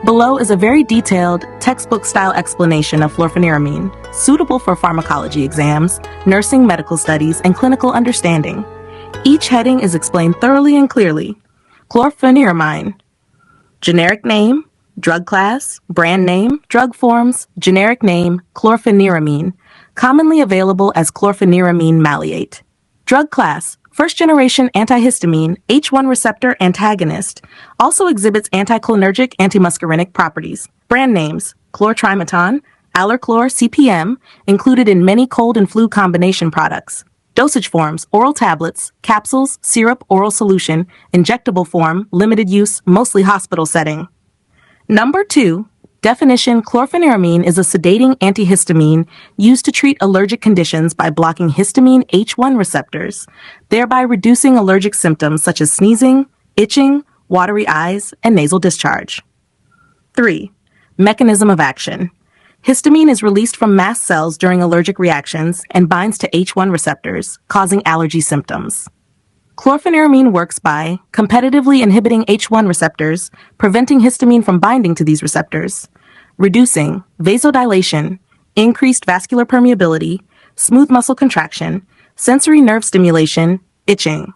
Below is a very detailed, textbook-style explanation of chlorpheniramine, suitable for pharmacology exams, nursing medical studies, and clinical understanding. Each heading is explained thoroughly and clearly. Chlorpheniramine. Generic name, drug class, brand name, drug forms, generic name, chlorpheniramine, commonly available as chlorpheniramine maleate. Drug class, first-generation antihistamine, H1 receptor antagonist, also exhibits anticholinergic, antimuscarinic properties. Brand names, chlortrimeton, Allerchlor CPM, included in many cold and flu combination products. Dosage forms, oral tablets, capsules, syrup, oral solution, injectable form, limited use, mostly hospital setting. Number 2, definition: chlorpheniramine is a sedating antihistamine used to treat allergic conditions by blocking histamine H1 receptors, thereby reducing allergic symptoms such as sneezing, itching, watery eyes, and nasal discharge. 3. Mechanism of action. Histamine is released from mast cells during allergic reactions and binds to H1 receptors, causing allergy symptoms. Chlorpheniramine works by competitively inhibiting H1 receptors, preventing histamine from binding to these receptors, reducing vasodilation, increased vascular permeability, smooth muscle contraction, sensory nerve stimulation, itching.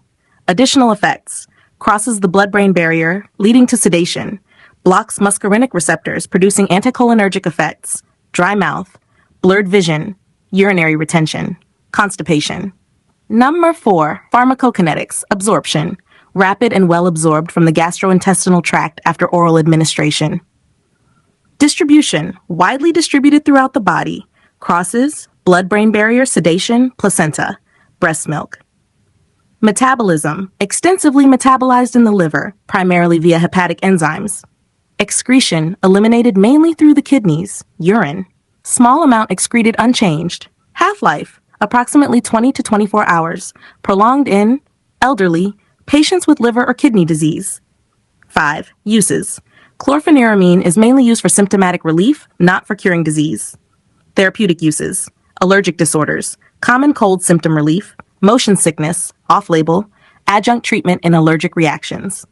Additional effects: crosses the blood-brain barrier, leading to sedation, blocks muscarinic receptors, producing anticholinergic effects, dry mouth, blurred vision, urinary retention, constipation. Number 4, pharmacokinetics, absorption, rapid and well absorbed from the gastrointestinal tract after oral administration. Distribution, widely distributed throughout the body, crosses, blood-brain barrier, sedation, placenta, breast milk. Metabolism, extensively metabolized in the liver, primarily via hepatic enzymes. Excretion, eliminated mainly through the kidneys, urine. Small amount excreted unchanged. Half-life, approximately 20 to 24 hours, prolonged in elderly, patients with liver or kidney disease. 5. Uses. Chlorpheniramine is mainly used for symptomatic relief, not for curing disease. Therapeutic uses. Allergic disorders, common cold symptom relief, motion sickness, off-label, adjunct treatment in allergic reactions.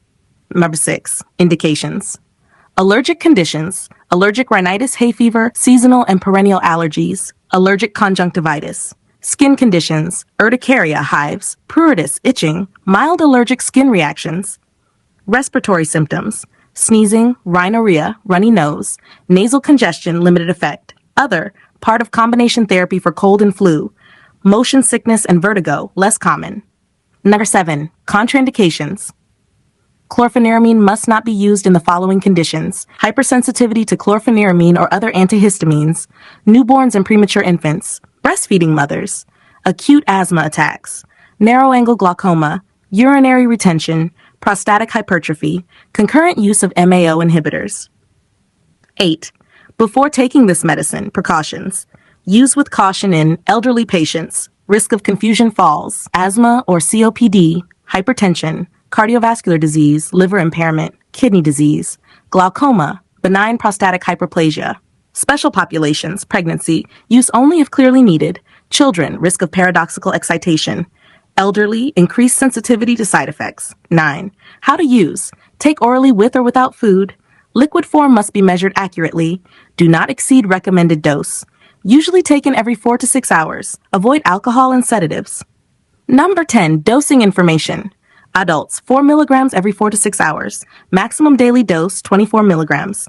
Number 6. Indications. Allergic conditions, allergic rhinitis, hay fever, seasonal and perennial allergies, allergic conjunctivitis. Skin conditions, urticaria, hives, pruritus, itching, mild allergic skin reactions. Respiratory symptoms, sneezing, rhinorrhea, runny nose, nasal congestion, limited effect. Other, part of combination therapy for cold and flu. Motion sickness and vertigo, less common. Number 7, contraindications. Chlorpheniramine must not be used in the following conditions: hypersensitivity to chlorpheniramine or other antihistamines, newborns and premature infants, breastfeeding mothers, acute asthma attacks, narrow-angle glaucoma, urinary retention, prostatic hypertrophy, concurrent use of MAO inhibitors. 8. Before taking this medicine, precautions. Use with caution in elderly patients, risk of confusion falls, asthma or COPD, hypertension, cardiovascular disease, liver impairment, kidney disease, glaucoma, benign prostatic hyperplasia. Special populations, pregnancy, use only if clearly needed, children, risk of paradoxical excitation, elderly, increased sensitivity to side effects. 9. How to use. Take orally with or without food. Liquid form must be measured accurately. Do not exceed recommended dose. Usually taken every 4 to 6 hours. Avoid alcohol and sedatives. Number 10, dosing information. Adults, 4 milligrams every 4 to 6 hours. Maximum daily dose, 24 milligrams.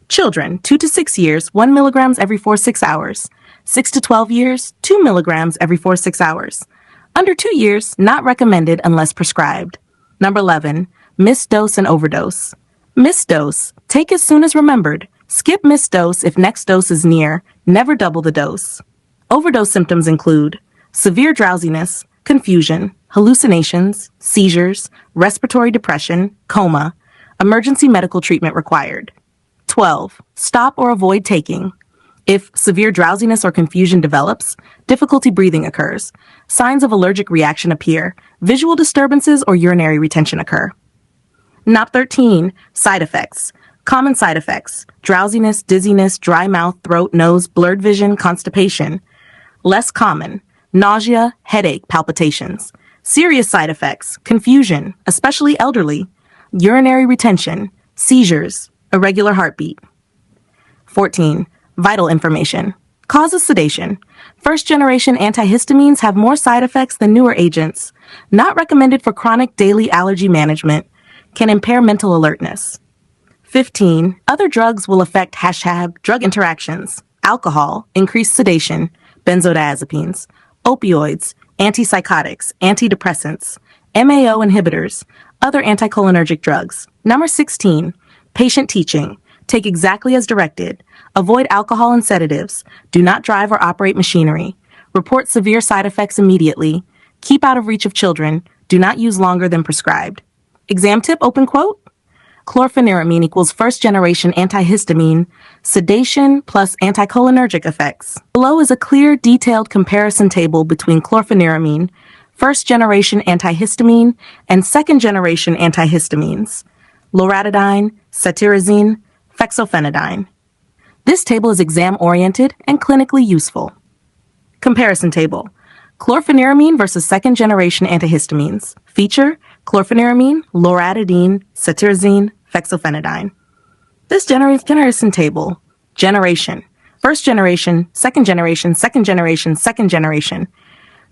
Children, 2 to 6 years, 1 milligrams every 4 to 6 hours. 6 to 12 years, 2 milligrams every 4 to 6 hours. Under 2 years, not recommended unless prescribed. Number 11, missed dose and overdose. Missed dose, take as soon as remembered. Skip missed dose if next dose is near. Never double the dose. Overdose symptoms include severe drowsiness, confusion, hallucinations, seizures, respiratory depression, coma. Emergency medical treatment required. 12. Stop or avoid taking. If severe drowsiness or confusion develops, difficulty breathing occurs, signs of allergic reaction appear, visual disturbances or urinary retention occur. Not 13. Side effects. Common side effects: drowsiness, dizziness, dry mouth, throat, nose, blurred vision, constipation. Less common: nausea, headache, palpitations. Serious side effects: confusion, especially elderly, urinary retention, seizures, irregular heartbeat. 14. Vital information. Cause of sedation. First-generation antihistamines have more side effects than newer agents. Not recommended for chronic daily allergy management. Can impair mental alertness. 15. Other drugs will affect #drug interactions. Alcohol, increased sedation, benzodiazepines, opioids, antipsychotics, antidepressants, MAO inhibitors, other anticholinergic drugs. Number 16. Patient teaching. Take exactly as directed. Avoid alcohol and sedatives. Do not drive or operate machinery. Report severe side effects immediately. Keep out of reach of children. Do not use longer than prescribed. Exam tip, open quote. Chlorpheniramine equals first-generation antihistamine, sedation plus anticholinergic effects. Below is a clear, detailed comparison table between chlorpheniramine, first-generation antihistamine, and second-generation antihistamines, loratadine, cetirizine, fexofenadine. This table is exam-oriented and clinically useful. Comparison table. Chlorpheniramine versus second-generation antihistamines. Feature, chlorpheniramine, loratadine, cetirizine, fexofenadine. This generation table. Generation. First generation, second generation, second generation, second generation.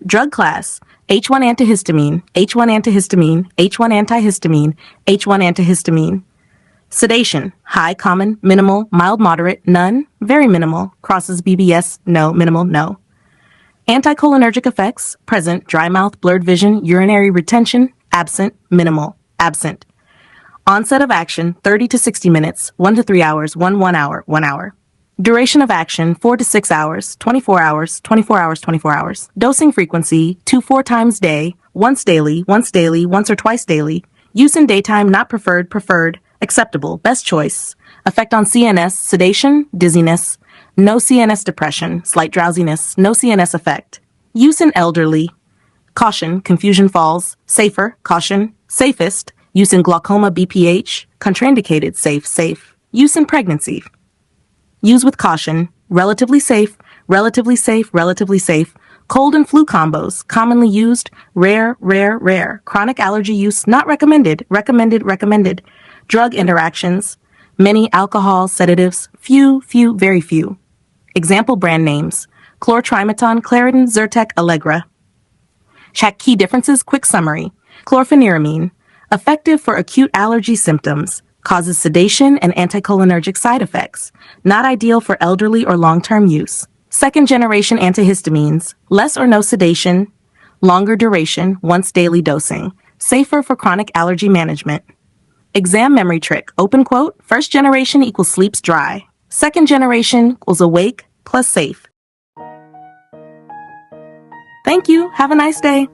Drug class. H1 antihistamine, H1 antihistamine, H1 antihistamine, H1 antihistamine. Sedation. High, common, minimal, mild, moderate, none, very minimal, crosses BBS, no, minimal, no. Anticholinergic effects, present, dry mouth, blurred vision, urinary retention, absent, minimal, absent. Onset of action, 30 to 60 minutes, 1 to 3 hours, 1 hour, 1 hour. Duration of action, 4 to 6 hours, 24 hours, 24 hours, 24 hours. Dosing frequency, 2-4 times day, once daily, once or twice daily. Use in daytime, not preferred, preferred, acceptable, best choice. Effect on CNS, sedation, dizziness. No CNS depression, slight drowsiness, no CNS effect. Use in elderly. Caution, confusion falls. Safer, caution. Safest, use in glaucoma BPH. Contraindicated, safe. Use in pregnancy. Use with caution. Relatively safe, relatively safe, relatively safe. Cold and flu combos, commonly used. Rare. Chronic allergy use, not recommended. Recommended. Drug interactions. Many alcohol, sedatives. Few, very few. Example brand names. Chlortrimeton, Claritin, Zyrtec, Allegra. Check key differences, quick summary. Chlorpheniramine. Effective for acute allergy symptoms. Causes sedation and anticholinergic side effects. Not ideal for elderly or long-term use. Second-generation antihistamines. Less or no sedation. Longer duration, once daily dosing. Safer for chronic allergy management. Exam memory trick, open quote. First generation equals sleeps dry. Second generation equals awake plus safe. Thank you. Have a nice day.